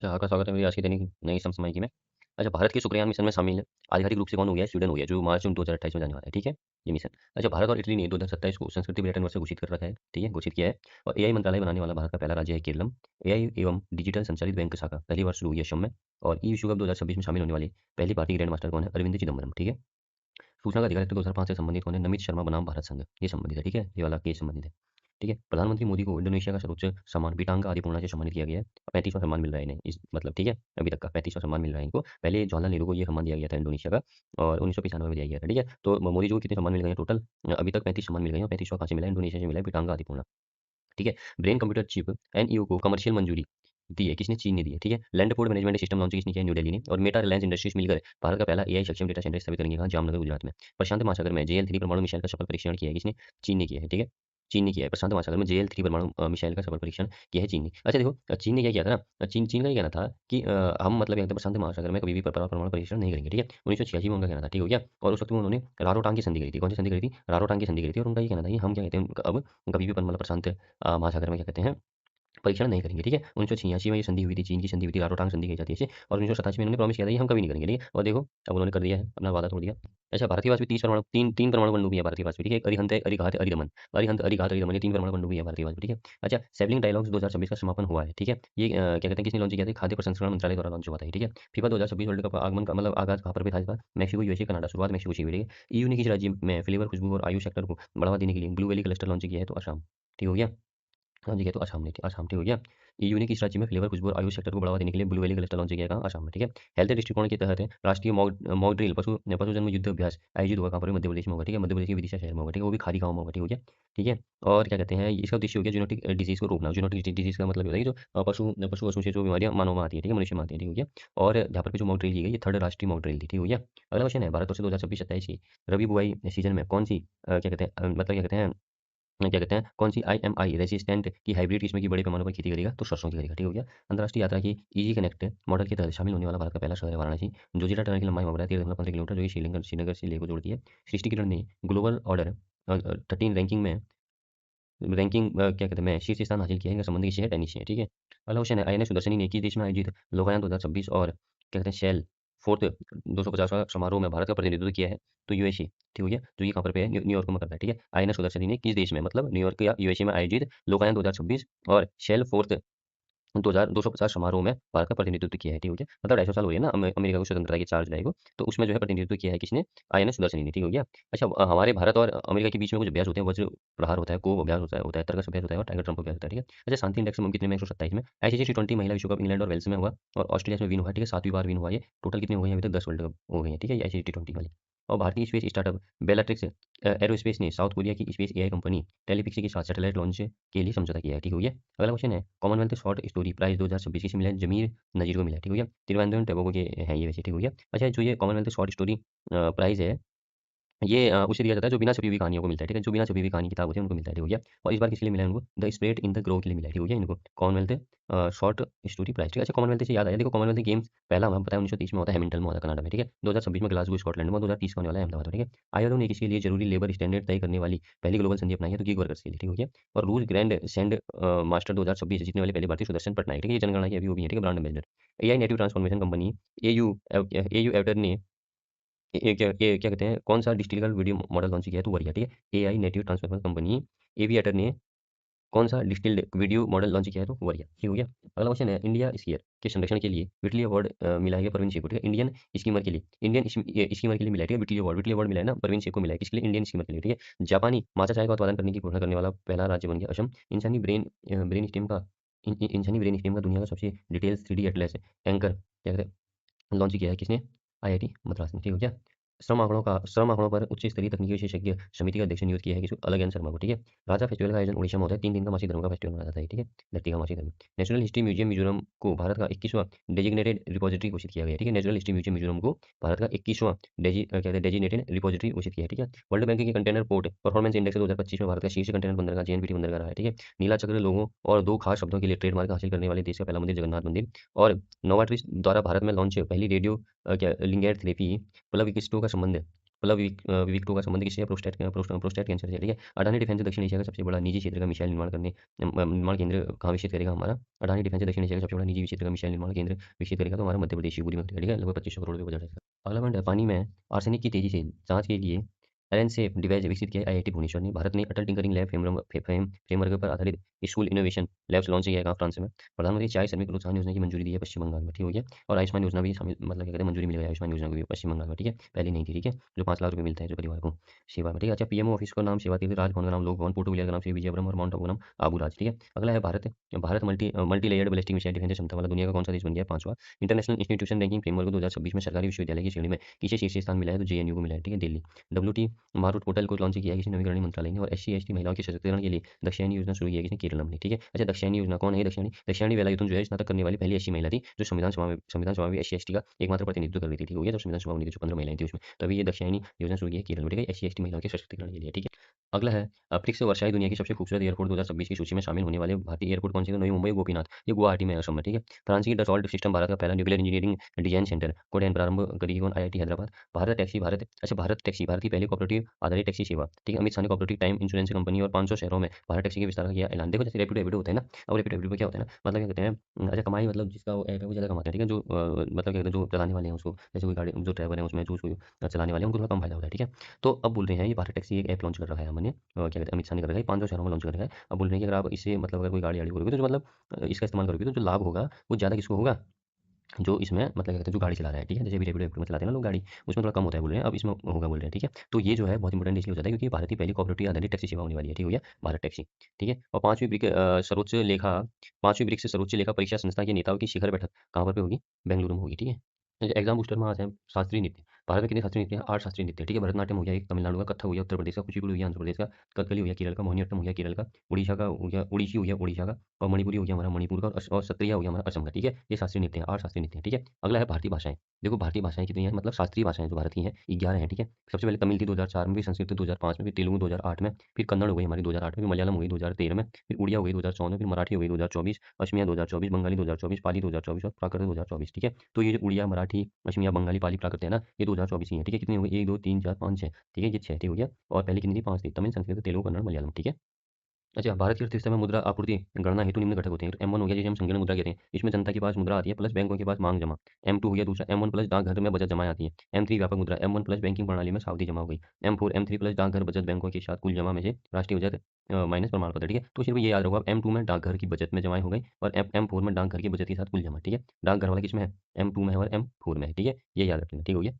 अच्छा, आपका स्वागत है मेरी आज की दैनिक नई समसामयिकी में। अच्छा, भारत के शुक्रयान मिशन में शामिल आधिकारिक रूप से कौन हो गया है? स्वीडन हो गया, जो मार्च 2028 में जाने वाला है, ठीक है? ये मिशन। अच्छा, भारत और इटली ने 2027 को संस्कृति पर्यटन वर्ष घोषित कर रखा है, ठीक है? घोषित किया है। और एआई मंत्रालय बनाने वाला भारत का पहला राज्य है केरलम। एआई एवं डिजिटल संचालित बैंक शाखा पहली बार शुरू हुई है असम में। और ई विश्व कप 2026 में शामिल होने वाली पहली भारतीय ग्रैंड मास्टर कौन है? अरविंद चिदम्बरम, ठीक है? सूचना का अधिकार एक्ट 2005 से संबंधित कौन है? नमित शर्मा बनाम भारत संघ, ये संबंधित है, ठीक है? ये वाला केस संबंधित है। ठीक है, प्रधानमंत्री मोदी को इंडोनेशिया का सर्वोच्च सम्मान बिटांगा आदिपूर्णा से सम्मानित किया गया है। 35वां सम्मान मिल रहा है इन्हें, इस मतलब ठीक है, अभी तक का 35वां सम्मान मिल रहा है इनको। पहले जवाहरलाल नेहरू को ये सम्मान दिया गया था इंडोनेशिया का, और 1995 में दिया गया था, ठीक है? तो मोदी जी को कितने सम्मान मिल गए हैं टोटल? अभी तक 35 सम्मान मिल गए हैं, और 35वां कहाँ से मिला है? इंडोनेशिया से मिला है, बिटांगा आदिपूर्णा, ठीक है? ब्रेन कंप्यूटर चिप एनईओ को कमर्शियल मंजूरी दी है, किसने? चीन ने दी है, ठीक है? Land port management system launch किसने किया है? न्यू दिल्ली ने। और मेटा रिलायंस इंडस्ट्रीज मिलकर भारत का पहला एआई सक्षम डेटा सेंटर स्थापित करेंगे कहाँ? जामनगर, गुजरात में। प्रशांत महासागर में जेएल 3 परमाणु मिसाइल का सफल परीक्षण किया है, किसने? चीन ने किया है, ठीक है? चीन ने किया है, प्रशांत महासागर में जेएल 3 परमाणु मिसाइल का सफल परीक्षण किया है चीन ने। अच्छा देखो, चीन ने क्या किया था ना, चीन चीन का ये कहना था कि हम मतलब यहाँ पे प्रशांत महासागर में कभी भी परमाणु परीक्षण नहीं करेंगे, ठीक है? 1986 में उनका कहना था, ठीक हो गया? और उस वक्त में उन्होंने रारोटांग की संधि करी थी। कौन सी संधि करी थी? रारोटांग की संधि करी थी। और उनका ये कहना था कि हम क्या कहते हैं, अब कभी भी मतलब प्रशांत महासागर में क्या कहते हैं, परीक्षण नहीं करेंगे, ठीक है? 1986 में ये संधि हुई थी, चीन की संधि हुई थी, रारोटांग संधि कही जाती है इसे। और 1987 में इन्होंने प्रॉमिस किया था कि हम कभी नहीं करेंगे, ठीक है? और देखो, अब उन्होंने कर दिया है, अपना वादा तोड़ दिया। अच्छा, भारत के पास भी 30 परमाणु, 3 परमाणु पनडुब्बी है भारत के पास भी, ठीक है? एक अरिहंत है, अरिघात है, अरिदमन। अरिहंत, अरिघात, अरिदमन, ये 3 परमाणु पनडुब्बी है भारत के पास भी, ठीक है? अच्छा, सेवलिंग डायलॉग्स 2026 का समापन हुआ है, ठीक है? ये क्या कहते हैं, किसने लॉन्च किया था? खाद्य प्रसंस्करण मंत्रालय द्वारा लॉन्च हुआ था ये, ठीक है? फीफा 2026 वर्ल्ड कप आगमन का मतलब आगाज़ कहाँ पर हुआ था इसका? Mexico, USA, Canada. शुरुआत मैक्सिको से हुई, ठीक है? ईयू ने किस राज्य में फ्लेवर, खुशबू और आयुष सेक्टर को बढ़ावा देने के लिए ब्लू वैली क्लस्टर लॉन्च किया है? तो असम, ठीक हो गया? हाँ जी, ये तो असम ने, असम ठीक हो गया। ईयू ने किस राज्य में फ्लेवर, खुशबू और आयुष सेक्टर को बढ़ावा देने के लिए ब्लू वैली क्लस्टर लॉन्च किया है? कहाँ? असम में, ठीक है। हेल्थ दृष्टिकोण के तहत राष्ट्रीय मॉक ड्रिल पशु जन्म युद्ध अभ्यास आयोजित होगा कहाँ पर? मध्य प्रदेश में होगा, ठीक है? मध्य प्रदेश के विदिशा शहर में होगा, ठीक है? वो भी खादी गाँव में होगा, ठीक हो गया? ठीक है। और क्या कहते हैं, इसका उद्देश्य हो गया जूनोटिक डिजीज को रोकना। जूनोटिक डिजीज का मतलब होता है कि जो पशु पशु पशु से जो बीमारियां मानव में आती है, ठीक है? मनुष्य में आती है, ठीक हो गया? और यहाँ पर भी जो मॉक ड्रिल की गई, ये थर्ड राष्ट्रीय मॉक ड्रिल थी, ठीक हो गया? अगला क्वेश्चन है, भारत वर्ष 2026-27 की रबी बुआई सीजन में कौन सी क्या कहते हैं मतलब क्या कहते हैं, क्या कहते हैं, कौन सी आईएमआई रेसिस्टेंट की हाइब्रिड किस्म की बड़े पैमाने पर खेती करेगा? तो सरसों की करेगा, ठीक हो गया? अंतर्राष्ट्रीय यात्रा की ईजी कनेक्ट मॉडल के तहत शामिल होने वाला भारत का पहला शहर है वाराणसी। जोजिला टनल की लंबाई में 13.15 किलोमीटर, जो कि श्रीलंका श्रीनगर से लेह को जोड़ती है। सृष्टि किरण ने ग्लोबल ऑर्डर 13 क्या कहते हैं मैं शीर्ष स्थान हासिल किया है, इनका संबंध किससे है? टेनिस से है, ठीक है? अगला क्वेश्चन है, आईएनएस सुदर्शनी ने किस देश में आयोजित लोकायन 2026 और क्या कहते हैं शेल फोर्थ 250वां समारोह में भारत का प्रतिनिधित्व किया है? तो यूएसए, ठीक हो गया? जो ये कहाँ पर पे है? न्यूयॉर्क में करता है, ठीक है? आईएनएस सुदर्शनी ने किस देश में मतलब न्यूयॉर्क या यूएसए में आयोजित लोकायन 2026 और शेल फोर्थ 2250 समारोह में भारत का प्रतिनिधित्व किया है, ठीक हो गया? मतलब 250 साल हो गए ना अमेरिका को स्वतंत्रता के 4 जुलाई को, तो उसमें जो है प्रतिनिधित्व किया है किसने? आईएनएस सुदर्शनी ने, ठीक हो गया? अच्छा, हमारे भारत और अमेरिका के बीच में कुछ अभ्यास होते हैं, वज्र प्रहार होता है, कोव अभ्यास होता है, तर्कस अभ्यास होता है, और टाइगर ट्रम्प अभ्यास होता है, ठीक है? अच्छा, शांति इंडेक्स में कितने में? 127 में। आईसीसी T20 महिला विश्व कप इंग्लैंड और वेल्स में हुआ, और ऑस्ट्रेलिया में विन हुआ है, ठीक है? 7वीं बार विन हुआ ये। टोटल कितने हो गए हैं अभी तक? 10 वर्ल्ड कप हो गए हैं, ठीक है? ये आईसीसी T20 वाली। और भारतीय स्पेस स्टार्टअप बेलाट्रिक्स एरोस्पेस ने साउथ कोरिया की स्पेस एआई कंपनी टेलीपिक्सी के साथ सैटेलाइट लॉन्च के लिए समझौता किया है, ठीक हो गया? अगला क्वेश्चन है, कॉमनवेल्थ शॉर्ट स्टोरी प्राइज 2026 किसे मिला है? जमीर नजीर को मिला है, ठीक हो गया? त्रिवेंद्रम टैगोर के हैं ये वैसे, ठीक हो गया? अच्छा, जो ये कॉमनवेल्थ शॉर्ट स्टोरी प्राइज है, ये उसे दिया जाता है जो बिना छपी हुई कहानियों को मिलता है, ठीक है? जो बिना छपी हुई कहानी किताब होती है उनको मिलता है, ठीक हो गया? और इस बार किसके लिए मिला है उनको? The spirit in the Grove के लिए मिला है, ठीक हो गया? इनको कॉमनवेल्थ शॉर्ट स्टोरी प्राइज, ठीक है? अच्छा, कॉमनवेल्थ से याद आया, देखो कॉमनवेल्थ गेम्स पहला हमें पता है 1930 में होता है, हैमिल्टन में होता है कनाडा में, ठीक है? 2026 में ग्लासगो स्कॉटलैंड में, 2030 का होने वाला है अहमदाबाद में, ठीक है? आईएलओ ने किसके लिए जरूरी लेबर स्टैंडर्ड तय करने वाली पहली ग्लोबल संधि अपनाई है? तो गिग वर्कर्स के लिए, ठीक हो गया? और रूस ग्रैंड सैंड मास्टर 2026 जीतने वाले पहले भारतीय सुदर्शन पटनायक, ठीक है? ये जनगणना की अभी वो भी है, ठीक है? Brand ambassador. AI native transformation company एयू एवटर ने क्या कहते हैं, कौन-सा डिस्टिल्ड वीडियो मॉडल लॉन्च किया है? तो वरीय, ठीक है? AI native transformer company aviator ने कौन-सा डिस्टिल्ड वीडियो मॉडल लॉन्च किया है? तो वरीय, ठीक हो गया? अगला क्वेश्चन है, इंडिया स्कीयर के संरक्षण के लिए विटली अवार्ड मिला है परवीन शेख को, ठीक है? इंडियन स्कीमर के लिए स्कीमर के लिए मिला है, ठीक है? विटली अवार्ड मिला है ना परवीन शेख को मिला है, किसके लिए? इंडियन स्कीमर के लिए, ठीक है? जापानी माचा चाय का उत्पादन करने की घोषणा करने वाला पहला राज्य बन गया असम। इंसानी ब्रेन स्टेम का दुनिया का सबसे डिटेल्स 3D एटलस एंकर क्या कहते हैं लॉन्च किया है किसने? आईआईटी मद्रास ने, ठीक हो गया? श्रम आंकड़ों पर उच्च स्तरीय तकनीकी विशेषज्ञ समिति का अध्यक्ष नियुक्त किया है किसको? अलग शर्मा को, ठीक है? राजा फेस्टिवल का आयोजन उड़ीसा में होता है, 3 दिन का मासिक धर्म का फेस्टिवल मनाया जाता है, ठीक है? धरती का मासिक धर्म। नेशनल हिस्ट्री म्यूजियम मिजोरम को भारत का 21वां डेजिग्नेटेड रिपोजिटरी घोषित किया गया है, ठीक है? नेशनल हिस्ट्री म्यूजियम मिजोरम को भारत का 21वां क्या कहते हैं डेजिग्नेटेड रिपोजिटरी घोषित किया है, ठीक है? वर्ल्ड बैंक के कंटेनर पोर्ट परफॉर्मेंस इंडेक्स 2025 में भारत का शीर्ष कंटेनर बंदरगाह जेएनपीटी बंदरगाह रहा है, ठीक है? नीला चक्र लोगों और 2 खास शब्दों के लिए ट्रेडमार्क हासिल करने वाले देश का पहला मंदिर जगन्नाथ मंदिर। और नोवाट्रिस द्वारा भारत में लॉन्च पहली रेडियो क्या लिंगेट थेरेपी प्लविकिस्टो का संबंध विविक्टो का संबंध किससे है? प्रोस्टेट कैंसर से, ठीक है। अडानी डिफेंस दक्षिण एशिया का सबसे बड़ा निजी क्षेत्र का मिसाइल निर्माण केंद्र कहाँ विकसित करेगा हमारा? अडानी डिफेंस दक्षिण एशिया का सबसे बड़ा निजी क्षेत्र का मिसाइल निर्माण केंद्र विकसित करेगा, तो हमारा मध्य प्रदेश शिवपुरी में करेगा, ठीक है। लगभग 2500 करोड़ रुपये बजट है। अगला पॉइंट है, पानी में आर्सेनिक की तेजी से जांच के लिए एलएनसेफ डिवाइस विकसित किया है आईआईटी भुवनेश्वर ने। भारत ने अटल टिंकरिंग लैब फ्रेमवर्क पर आधारित स्कूल इनोवेशन लैब्स लॉन्च किया है कहाँ? फ्रांस में। प्रधानमंत्री चाय श्रमिक प्रोत्साहन योजना की मंजूरी दी है पश्चिम बंगाल में, ठीक हो गया। और आयुष्मान योजना भी शामिल, मतलब क्या कहते हैं, मंजूरी मिल गई आयुष्मान योजना को भी पश्चिम बंगाल में, ठीक है। पहले नहीं थी, ठीक है, जो 5 लाख रुपये मिलता है जो परिवार को सेवा में, ठीक है। अच्छा, पीएमओ ऑफिस का नाम सेवा तीर्थ, राजभवन का नाम लोक भवन, पोर्ट ब्लेयर का नाम श्री विजयपुरम और माउंट आबू का नाम आबू राज, ठीक है। अगला है Bharat. Bharat multi layered ballistic missile defence क्षमता वाला दुनिया का कौन सा देश बन गया है? 5वां। इंटरनेशनल इंस्टीट्यूशन रैंकिंग फ्रेमवर्क 2026 में सरकारी विश्वविद्यालय की श्रेणी में किसे शीर्ष स्थान मिला है? तो जेएनयू को मिला है, ठीक है, दिल्ली। डब्ल्यूटी मारूट पोर्टल को लॉन्च किया है किसी नवीकरणीय मंत्रालय ने। और एससी एसटी महिलाओं के सशक्तिकरण के लिए दक्षिणी योजना शुरू की है किसने? केरलम ने, ठीक है। अच्छा, दक्षिणी योजना कौन है? दक्षिणी वेलायुधन जो है स्नातक करने वाली पहली ऐसी महिला थी जो संविधान सभा में एससी एसटी का एकमात्र प्रतिनिधित्व कर रही थी, ठीक हो गया। तो संविधान सभा बनी थी जो 15 महिलाएं थी उसमें, तभी ये दक्षिणी योजना शुरू की है केरल में, ठीक है, एससी एसटी महिलाओं के सशक्तिकरण के लिए, ठीक है। अगला है, अप्रिक्स वर्षाई दुनिया की सबसे खूबसूरत एयरपोर्ट 2026 की सूची में शामिल होने वाले भारतीय एयरपोर्ट कौन से? तो नई मुंबई गोपीनाथ, ये गुवाहाटी में है, असम में, ठीक है। फ्रांस की डसॉल्ट सिस्टम भारत का पहला nuclear engineering design centre codeine प्रारंभ करेगी कौन? आईआईटी हैदराबाद। भारत टैक्सी, भारत की पहली कोऑपरेटिव आधारित टैक्सी सेवा, ठीक है। अमित शाह ने कोऑपरेटिव टाइम इंश्योरेंस कंपनी और 500 शहरों में भारत टैक्सी के विस्तार का किया ऐलान। देखो, जैसे रैपिडो एपिडो होता है ना, अब रैपिडो एपिडो क्या होता है ना, मतलब क्या कहते हैं, अच्छा, कमाई मतलब जिसका वो ऐप है वो ज़्यादा कमाते हैं, ठीक है। जो मतलब क्या कहते हैं, जो चलाने वाले हैं उसको, जैसे कोई गाड़ी जो ड्राइवर है उसमें जो उसको चलाने वाले हैं उनको थोड़ा कम फायदा होता है, ठीक है। तो अब बोल रहे हैं ये भारत टैक्सी एक ऐप लॉन्च कर रखा है हमने, क्या कहते हैं, अमित शाह ने कर रखा है, 500 शहरों में लॉन्च कर रखा है। अब बोल रहे हैं कि अगर आप इससे मतलब अगर कोई गाड़ी आड़ी करोगे तो जो मतलब इसका इस्तेमाल करोगे तो जो लाभ होगा वो ज़्यादा किसको होगा? जो इसमें मतलब क्या कहते हैं, जो गाड़ी चला रहा है, ठीक है। जैसे अभी रैपिडो एपिडो में चलाते हैं ना लोग गाड़ी, उसमें थोड़ा कम होता है बोल रहे हैं, अब इसमें होगा बोल रहे हैं, ठीक है। तो ये जो है बहुत इंपॉर्टेंट इसलिए हो जाता है क्योंकि भारत की पहली कोऑपरेटिव आधारित टैक्सी सेवा होने वाली है, ठीक हो गया, भारत टैक्सी, ठीक है। और पांचवी ब्रिक्स सर्वोच्च लेखा परीक्षा संस्था के नेताओं की शिखर बैठक कहाँ पर पे होगी? बेंगलुरु में होगी, ठीक है। एग्जाम बूस्टर में आज है शास्त्रीय नृत्य। भारत में कितने शास्त्रीय नृत्य हैं? 8 शास्त्रीय नृत्य, ठीक है। भरतनाट्यम हो गया एक, तमिलनाडु का कथक हो गया उत्तर प्रदेश का, कुचिपुड़ी हो गया आंध्र प्रदेश का, कथकली हो गया केरल का, मोहिनीअट्टम हो गया केरल का, उड़ीसा का हो गया, उड़ीसी हो गया उड़ीसा का, और मणिपुरी हो गया हमारा मणिपुर का, और सत्रिया हो गया हमारा असम का, ठीक है। ये शास्त्रीय नृत्य हैं, 8 शास्त्रीय नृत्य हैं, ठीक है। अगला है भारतीय भाषाएं। देखो भारतीय भाषाएं कितनी हैं, मतलब शास्त्रीय भाषाएं जो भारत की हैं 11 हैं, ठीक है। सबसे पहले तमिल थी 2004 में, फिर संस्कृत 2005 में, फिर तेलुगु 2008 में, फिर कन्नड़ हो गई हमारी 2008 में, फिर मलयालम हो गई 2013 में, फिर उड़िया हो गई 2014 में, फिर मराठी हो गई 2024, असमिया 2024, बंगाली 2024, पाली 2024 और प्राकृत 2024, ठीक है। तो ये जो उड़िया, मराठी, असमिया, बंगाली, पाली, प्राकृत है ना, ये 2024 ही है, ठीक है। कितनी हो गई? 1 2 3 4 5 6, ठीक है, ये 6 ठीक हो गया। और पहले कितनी थी? 5 थी, तमिल, संस्कृत, तेलुगु, कन्नड़, मलयालम, ठीक है। अच्छा, भारत की अर्थव्यवस्था में मुद्रा आपूर्ति गणना हेतु निम्न घटक होते हैं। तो M1 हो गया जिसे हम संकीर्ण मुद्रा कहते हैं, इसमें जनता के पास मुद्रा आती है प्लस बैंकों के पास मांग जमा। M2 हो गया दूसरा, M1 प्लस डाकघर में बचत जमा आती है। M3 व्यापक मुद्रा, M1 प्लस बैंकिंग प्रणाली में सावधि जमा हो गई। M4 M3 प्लस डाकघर बचत बैंकों के साथ कुल जमा में से राष्ट्रीय बचत माइनस प्रमाण पत्र, ठीक है। तो सिर्फ ये याद रखो आप, M2 में डाकघर की बचत में जमा हो गई और M4 में डाकघर की बचत के साथ कुल जमा, ठीक है। डाकघर वाला किसमें है? M2 में है और M4 में है, ठीक है। ये याद रखना, ठीक हो गया।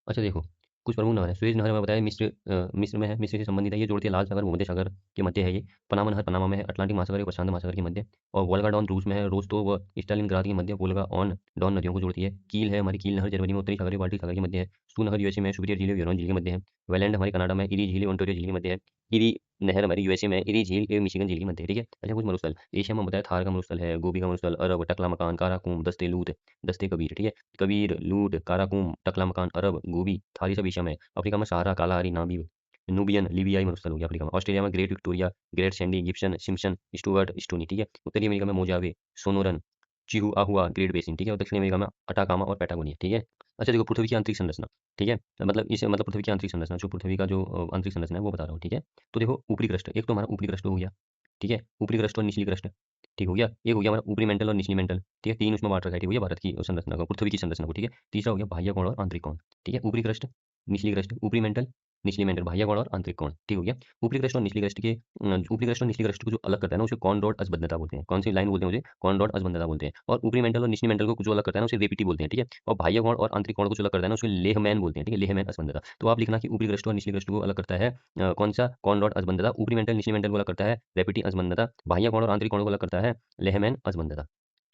अच्छा देखो, कुछ प्रमुख नहर है। सुएज़ नहर में बताया मिस्र में है, मिस्र से संबंधित है, ये जोड़ती है लाल सागर भूमध्य सागर के मध्य है ये। पनामा नहर पनामा में है, अटलांटिक महासागर और प्रशांत महासागर के मध्य। और वोल्गा डॉन रूस में है, रोस्तोव व स्टालिनग्राद के मध्य वोल्गा ऑन डॉन नदियों को जोड़ती है। कील है हमारी, कील नहर जर्मनी में उत्तरी सागर और बाल्टिक सागर के मध्य है। सू नहर यूएसए में है, सुपीरियर झील यूरोन झील के मध्य है। वेलैंड हमारी कनाडा में, इरी झील ओंटारियो झील के मध्य है। इरी नहर हमारी यूएसए में, इरी झील मिशिगन झील के मध्य है, ठीक है। अच्छा, कुछ मरुस्थल एशिया में बताया, थार का मरुस्थल है, गोबी का मरुस्थल, अरब, टकला मकान, काराकूम, दस्ते लूत, दस्ते कबीर, ठीक है। कबीर, लूट, काराकूम, टकला मकान, अरब, गोबी, थार, ये सब एशिया में है। अफ्रीका में सहारा, कालाहारी, नामीब, नूबियन, लीबियाई मरुस्थल हो गया अफ्रीका में। ऑस्ट्रेलिया में great Victoria, great Sandy, Gibson, Simpson, Stuart, stony, ठीक है। उत्तरी अमेरिका में मोजावे, सोनोरन, चिहुआहुआ ग्रेट बेसिन, ठीक है। और दक्षिणी अमेरिका में अटाकामा और पैटागोनिया, ठीक है। अच्छा देखो, पृथ्वी की आंतरिक संरचना, ठीक है, मतलब इसे मतलब पृथ्वी की आंतरिक संरचना, जो पृथ्वी का जो आंतरिक संरचना है वो बता रहा हूँ, ठीक है। तो देखो, ऊपरी क्रस्ट, एक तो हमारा ऊपरी क्रस्ट हो गया, ठीक है, ऊपरी क्रस्ट और निचली क्रस्ट, ठीक हो गया। एक हो गया हमारा ऊपरी मेंटल और निचली मेंटल, ठीक है, तीन उसमें बांट रखा है, ठीक हो गया, भारत की संरचना को, पृथ्वी की संरचना को, ठीक है। तीसरा हो गया बाह्य कोण और आंतरिक कोण, ठीक है। ऊपरी क्रस्ट, निचली क्रस्ट, ऊपरी मेंटल, निचली मेंटल, बाह्य कोण और आंतरिक कोण, ठीक हो गया। ऊपरी क्रस्ट और निचली क्रस्ट के ऊपरी क्रस्ट और निचली क्रस्ट को जो अलग करता है ना उसे कॉन डॉट असबद्धता बोलते हैं। कौन सी लाइन बोलते हैं? मुझे कॉन डॉट असबद्धता बोलते हैं। और ऊपरी मेंटल और निचली मेंटल को जो अलग करता है ना उसे रेपिटी बोलते हैं, ठीक है। और बाह्य कोण और आंतरिक कोण को जो अलग करता है ना उसे लेहमैन बोलते हैं, ठीक है, लेहमैन असबद्धता। तो आप लिखना कि ऊपरी क्रस्ट और निचली क्रस्ट को अलग करता है कौन सा? कॉन डॉट असबद्धता। ऊपरी मेंटल निचली मेंटल को अलग करता है रेपिटी असबद्धता। बाह्य कोण और आंतरिक कोण को अलग करता है लेहमैन असबद्धता,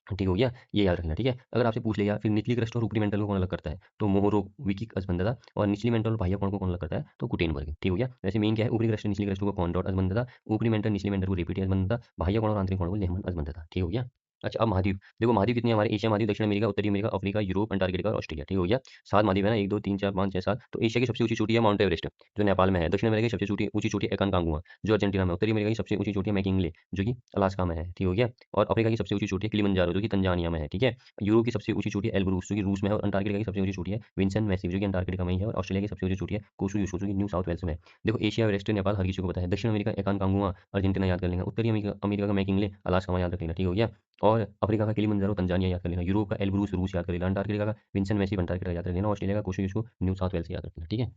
ठीक हो गया। ये याद रखना, ठीक है। अगर आपसे पूछ लिया फिर निचली क्रस्ट और ऊपरी मेंटल को कौन अलग करता है, तो मोहोरोविकिक असबंधता। और निचली मेंटल और बाह्य कोण को कौन अलग करता है, तो गुटेनबर्ग, ठीक हो गया। वैसे मेन क्या है, ऊपरी क्रस्ट निचली क्रस्ट को कॉन डॉट असबंधता, ऊपरी मेंटल निचली मेंटल को रिपीट असबंधता, बाह्य कोण और आंतरिक कोण को लेहमन असबंधता, ठीक हो गया। अच्छा, अब महाद्वीप। देखो महाद्वीप कितने हैं हमारे? एशिया महाद्वीप, दक्षिण अमेरिका, उत्तरी अमेरिका, अफ्रीका, यूरोप, अंटार्कटिका और ऑस्ट्रेलिया। ठीक हो गया? 7 महाद्वीप है ना, 1, 2, 3, 4, 5, 6, 7। तो एशिया की सबसे ऊँची चोटी है माउंट एवरेस्ट, जो नेपाल में है। दक्षिण अमेरिका की सबसे ऊँची चोटी है एकोनकागुआ, जो अर्जेंटीना में है। उत्तरी अमेरिका की सबसे ऊँची चोटी है मैकिंले, जो कि अलास्का में है। ठीक हो गया? और अफ्रीका की सबसे ऊँची चोटी है किलिमंजारो, जो कि तंजानिया में है। ठीक है? यूरोप की सबसे ऊँची चोटी है एल्ब्रूस, जो कि रूस में है। और अंटार्कटिका की सबसे ऊँची चोटी है विंसन मैसिव, जो कि अंटार्कटिका में ही है। और ऑस्ट्रेलिया की सबसे ऊँची चोटी है कुसु युसु, जो कि न्यू साउथ वेल्स में है। देखो एशिया एवरेस्ट नेपाल हर किसी को पता है। दक्षिण अमेरिका एकोनकागुआ अर्जेंटीना याद कर लेना। उत्तरी अमेरिका अमेरिका का मैकिंले अलास्का में याद रख लेना। ठीक हो गया? और अफ्रीका का किलिमंजारो तंजानिया याद कर लेना। यूरोप का एल्ब्रूस रूस याद कर लेना। अंटार्कटिका का विंसन मैसिव अंटार्कटिका याद कर लेना। ऑस्ट्रेलिया का कुसु युसु न्यू साउथ वेल्स याद रख लेना। ठीक है?